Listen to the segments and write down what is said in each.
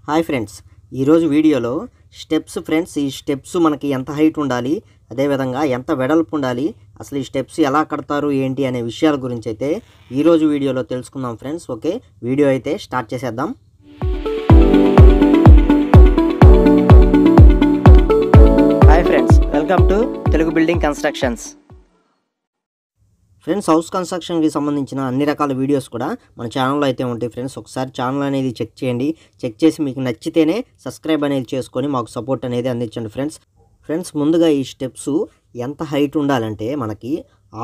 Hi friends, ఈరోజు వీడియోలో steps friends. ఈ స్టెప్స్ మనకి ఎంత హైట్ ఉండాలి, అదేవిధంగా ఎంత వెడల్పు ఉండాలి, అసలు ఈ స్టెప్స్ ఎలా కడతారు ఏంటి అనే విషయాల గురించి అయితే ఈరోజు వీడియోలో తెలుసుకుందాం ఫ్రెండ్స్. ఓకే, వీడియో అయితే స్టార్ట్ చేసేద్దాం. Hi friends, welcome to Telugu building constructions. Friends, house కన్స్ట్రక్షన్కి సంబంధించిన అన్ని రకాల వీడియోస్ కూడా మన ఛానల్లో అయితే ఉంటాయి ఫ్రెండ్స్. ఒకసారి ఛానల్ అనేది చెక్ చేయండి. చెక్ చేసి మీకు నచ్చితేనే సబ్స్క్రైబ్ అనేది చేసుకొని మాకు సపోర్ట్ అనేది అందించండి ఫ్రెండ్స్. ముందుగా ఈ స్టెప్స్ ఎంత హైట్ ఉండాలంటే మనకి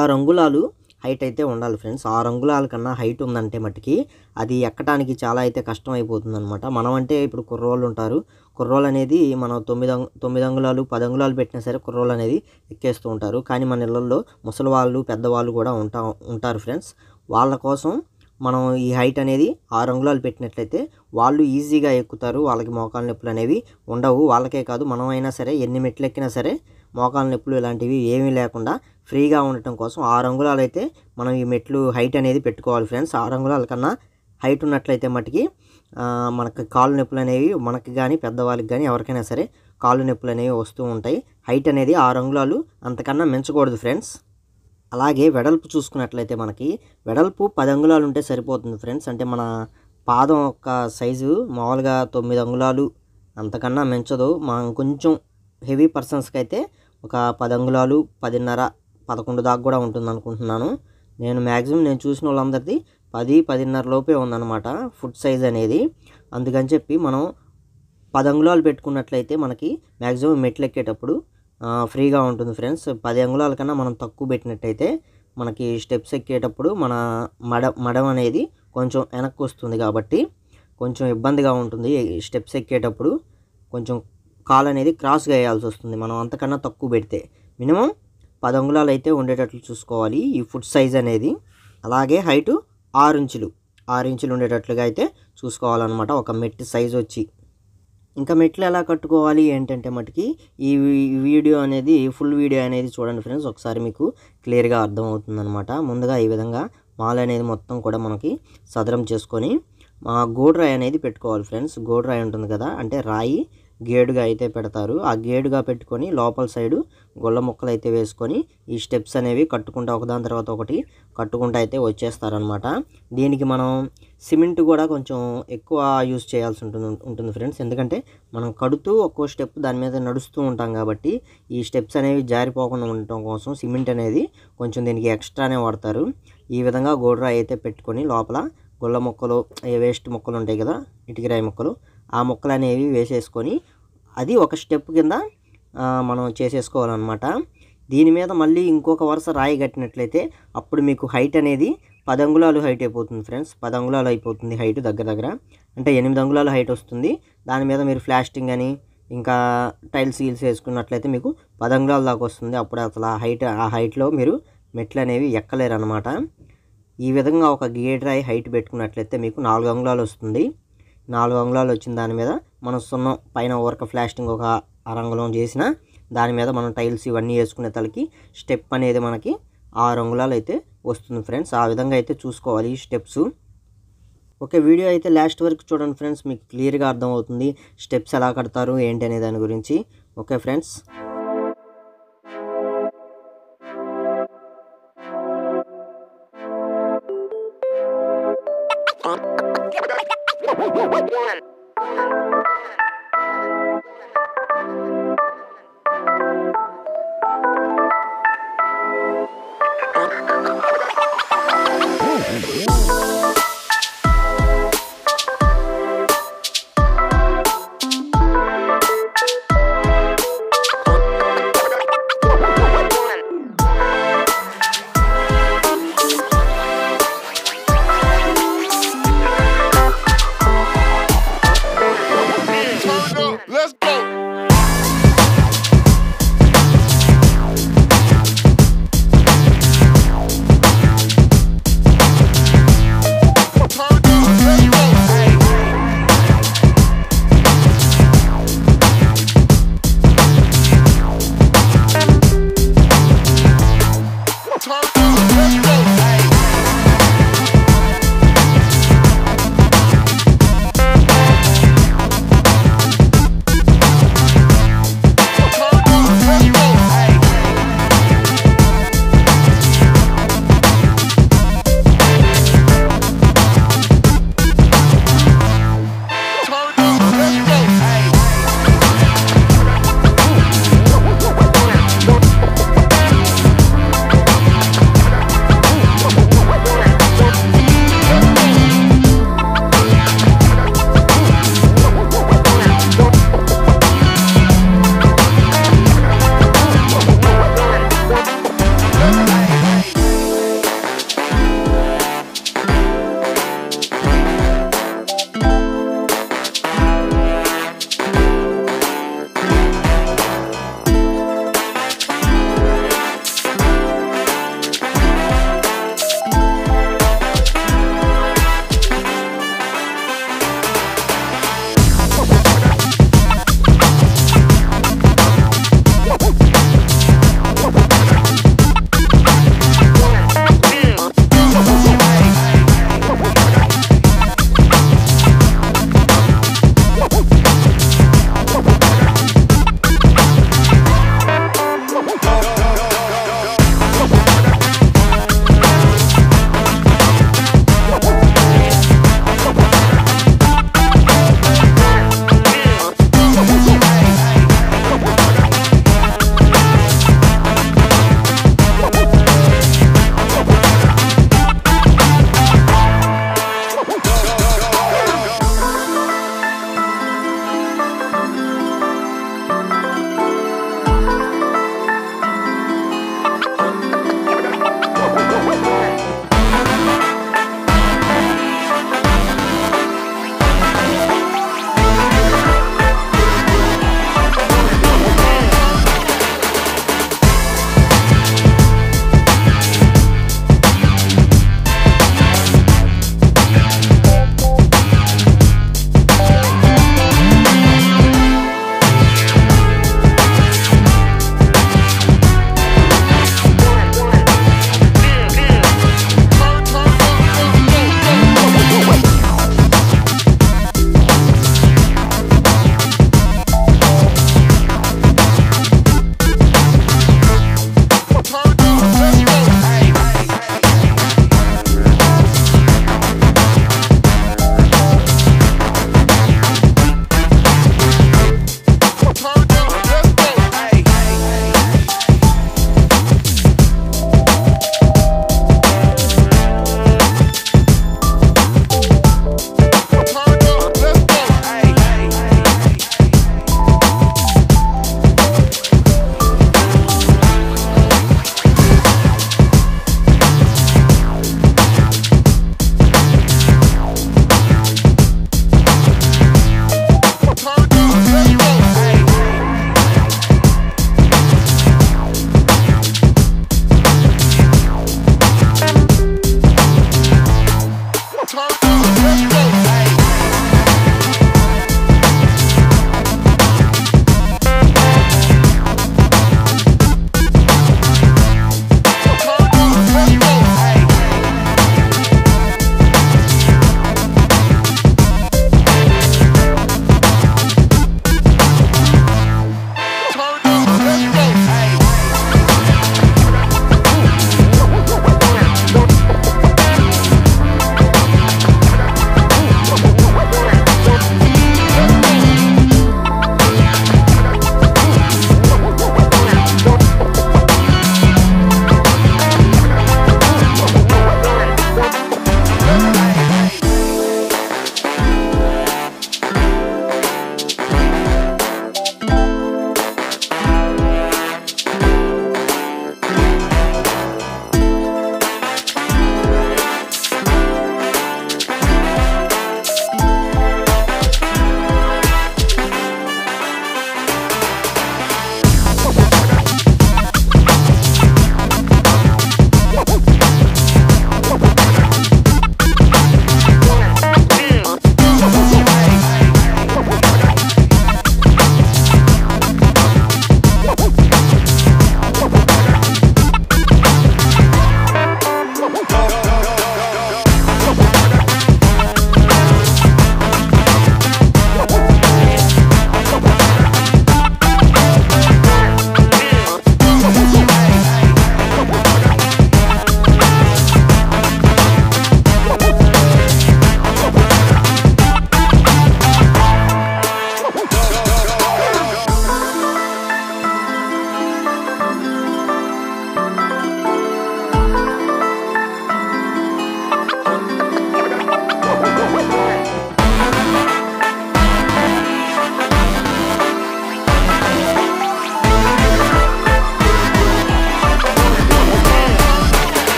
6 అంగుళాలు హైట్ అయితే ఉండాలి ఫ్రెండ్స్. 6 అంగుళాల కన్నా హైట్ ఉందంటే మట్టుకి అది ఎక్కడానికి చాలా అయితే కష్టం అయిపోతుంది అనమాట. మనం అంటే ఇప్పుడు కుర్రోళ్ళు ఉంటారు. కుర్రోళ్ళు అనేది మనం 9 అంగుళాలు 10 అంగుళాలు పెట్టినా సరే కుర్రోళ్ళు అనేది ఎక్కేస్తూ ఉంటారు. కానీ మన ఇళ్ళల్లో ముసలి వాళ్ళు పెద్దవాళ్ళు కూడా ఉంటారు ఫ్రెండ్స్. వాళ్ళ కోసం మనం ఈ హైట్ అనేది 6 అంగుళాలు పెట్టినట్లయితే వాళ్ళు ఈజీగా ఎక్కుతారు. వాళ్ళకి మోకాలు నొప్పులు అనేవి ఉండవు. వాళ్ళకే కాదు, మనం అయినా సరే ఎన్ని మెట్లు ఎక్కినా సరే మోకాలు నొప్పులు ఇలాంటివి ఏమీ లేకుండా ఫ్రీగా ఉండటం కోసం 6 అంగుళాలు అయితే మనం ఈ మెట్లు హైట్ అనేది పెట్టుకోవాలి ఫ్రెండ్స్. 6 అంగుళాల కన్నా హైట్ ఉన్నట్లయితే మటుకి మనకి కాళ్ళు నొప్పులు అనేవి మనకి కానీ పెద్దవాళ్ళకి కానీ ఎవరికైనా సరే కాళ్ళు నొప్పులు అనేవి వస్తూ ఉంటాయి. హైట్ అనేది 6 అంగుళాలు అంతకన్నా మించకూడదు ఫ్రెండ్స్. అలాగే వెడల్పు చూసుకున్నట్లయితే మనకి వెడల్పు 10 అంగుళాలు ఉంటే సరిపోతుంది ఫ్రెండ్స్. అంటే మన పాదం యొక్క సైజు మామూలుగా 9 అంగుళాలు అంతకన్నా మించదు. మనం కొంచెం హెవీ పర్సన్స్కి అయితే ఒక 10 అంగుళాలు 10.5 11 దాకా కూడా ఉంటుంది అనుకుంటున్నాను. నేను చూసిన వాళ్ళందరిది 10-10.5 లోపే ఉందన్నమాట ఫుట్ సైజ్ అనేది. అందుకని చెప్పి మనం 10 అంగుళాలు పెట్టుకున్నట్లయితే మనకి మ్యాక్సిమం మెట్లు ఎక్కేటప్పుడు ఫ్రీగా ఉంటుంది ఫ్రెండ్స్. 10 అంగుళాల కన్నా మనం తక్కువ పెట్టినట్టయితే మనకి స్టెప్స్ ఎక్కేటప్పుడు మన మడం అనేది కొంచెం వెనక్కి వస్తుంది కాబట్టి కొంచెం ఇబ్బందిగా ఉంటుంది. స్టెప్స్ ఎక్కేటప్పుడు కొంచెం కాలు అనేది క్రాస్గా వేయాల్సి వస్తుంది మనం అంతకన్నా తక్కువ పెడితే. మినిమం 10 అంగుళాలు అయితే ఉండేటట్లు చూసుకోవాలి ఈ ఫుట్ సైజ్ అనేది. అలాగే హైటు 6 ఇంచులు ఉండేటట్లుగా అయితే చూసుకోవాలన్నమాట ఒక మెట్టు సైజు వచ్చి. ఇంకా మెట్లు ఎలా కట్టుకోవాలి ఏంటంటే మటుకి ఈ వీడియో అనేది ఫుల్ వీడియో అనేది చూడండి ఫ్రెండ్స్. ఒకసారి మీకు క్లియర్గా అర్థమవుతుందన్నమాట. ముందుగా ఈ విధంగా మాల్ అనేది మొత్తం కూడా మనకి సదరం చేసుకొని గోడ్రాయి అనేది పెట్టుకోవాలి ఫ్రెండ్స్. గోడ్రాయి ఉంటుంది కదా, అంటే రాయి గేడుగా అయితే పెడతారు. ఆ గేడుగా పెట్టుకొని లోపల సైడు గొల్ల ముక్కలు అయితే వేసుకొని ఈ స్టెప్స్ అనేవి కట్టుకుంటా ఒకదాని తర్వాత ఒకటి కట్టుకుంటూ అయితే వచ్చేస్తారనమాట. దీనికి మనం సిమెంట్ కూడా కొంచెం ఎక్కువ యూజ్ చేయాల్సి ఉంటుంది ఫ్రెండ్స్. ఎందుకంటే మనం కడుతూ ఒక్కో స్టెప్ దాని మీద నడుస్తూ ఉంటాం కాబట్టి ఈ స్టెప్స్ అనేవి జారిపోకుండా ఉండటం కోసం సిమెంట్ అనేది కొంచెం దీనికి ఎక్స్ట్రానే వాడతారు. ఈ విధంగా గోడ్రాయి అయితే పెట్టుకొని లోపల గొల్ల మొక్కలు వేస్ట్ మొక్కలు ఉంటాయి కదా, ఇటుకరాయి మొక్కలు, ఆ మొక్కలు అనేవి వేసేసుకొని అది ఒక స్టెప్ కింద మనం చేసేసుకోవాలన్నమాట. దీని మీద మళ్ళీ ఇంకొక వరుస రాయి కట్టినట్లయితే అప్పుడు మీకు హైట్ అనేది 10 అంగుళాలు హైట్ అయిపోతుంది ఫ్రెండ్స్. 10 అంగుళాలు అయిపోతుంది హైట్ దగ్గర అంటే 8 అంగుళాలు హైట్ వస్తుంది. దాని మీద మీరు ప్లాస్టింగ్ అని ఇంకా టైల్స్ వేసుకున్నట్లయితే మీకు 10 అంగుళాల దాకా వస్తుంది. అప్పుడు అసలు ఆ హైట్లో మీరు మెట్లు అనేవి ఎక్కలేరు అనమాట. ఈ విధంగా ఒక గేట్ రాయి హైట్ పెట్టుకున్నట్లయితే మీకు 4 అంగుళాలు వస్తుంది. 4 అంగుళాలు వచ్చిన దాని మీద మనం సున్నం పైన ఊరక ప్లాస్టింగ్ ఒక 1 అంగుళం చేసిన దాని మీద మనం టైల్స్ ఇవన్నీ వేసుకునే తలకి స్టెప్ అనేది మనకి 6 అంగుళాలు అయితే వస్తుంది ఫ్రెండ్స్. ఆ విధంగా అయితే చూసుకోవాలి ఈ స్టెప్స్. ఓకే, వీడియో అయితే లాస్ట్ వరకు చూడండి ఫ్రెండ్స్, మీకు క్లియర్గా అర్థమవుతుంది స్టెప్స్ ఎలా కడతారు ఏంటి అనే దాని గురించి. Okay friends.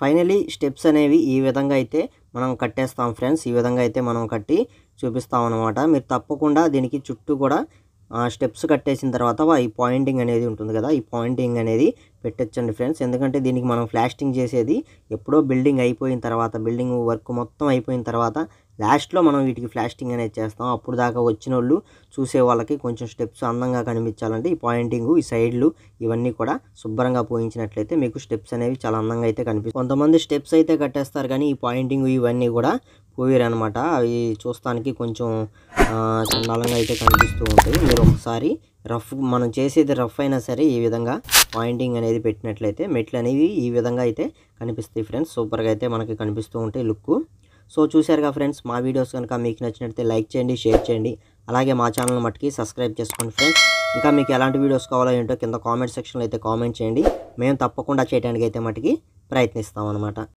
ఫైనలీ స్టెప్స్ అనేవి ఈ విధంగా అయితే మనం కట్టేస్తాం ఫ్రెండ్స్. ఈ విధంగా అయితే మనం కట్టి చూపిస్తాం అనమాట. మీరు తప్పకుండా దీనికి చుట్టూ కూడా స్టెప్స్ కట్టేసిన తర్వాత ఈ పాయింటింగ్ అనేది ఉంటుంది కదా, ఈ పాయింటింగ్ అనేది పెట్టొచ్చండి ఫ్రెండ్స్. ఎందుకంటే దీనికి మనం ప్లాస్టింగ్ చేసేది ఎప్పుడో బిల్డింగ్ అయిపోయిన తర్వాత, బిల్డింగ్ వర్క్ మొత్తం అయిపోయిన తర్వాత లాస్ట్లో మనం వీటికి ప్లాస్టింగ్ అనేది చేస్తాం. అప్పుడు దాకా వచ్చిన వాళ్ళు చూసే వాళ్ళకి కొంచెం స్టెప్స్ అందంగా కనిపించాలంటే ఈ పాయింటింగ్, ఈ సైడ్లు ఇవన్నీ కూడా శుభ్రంగా పోయించినట్లయితే మీకు స్టెప్స్ అనేవి చాలా అందంగా అయితే కనిపిస్తాయి. కొంతమంది స్టెప్స్ అయితే కట్టేస్తారు కానీ ఈ పాయింటింగ్ ఇవన్నీ కూడా పోయారనమాట. అవి చూస్తానికి కొంచెం చండాలంగా అయితే కనిపిస్తూ ఉంటాయి. మీరు ఒకసారి మనం చేసేది రఫ్ అయినా సరే ఈ విధంగా పాయింటింగ్ అనేది పెట్టినట్లయితే మెట్లు అనేవి ఈ విధంగా అయితే కనిపిస్తాయి ఫ్రెండ్స్. సూపర్గా అయితే మనకి కనిపిస్తూ ఉంటాయి లుక్. సో చూశారుగా ఫ్రెండ్స్, మా వీడియోస్ కనుక మీకు నచ్చినట్లయితే లైక్ చేయండి, షేర్ చేయండి. అలాగే మా ఛానల్ మట్టుకి సబ్స్క్రైబ్ చేసుకోండి ఫ్రెండ్స్. ఇంకా మీకు ఎలాంటి వీడియోస్ కావాలో ఏంటో కింద కామెంట్ సెక్షన్లో అయితే కామెంట్ చేయండి. మేము తప్పకుండా చేయడానికి అయితే మట్టుకి ప్రయత్నిస్తాం అనమాట.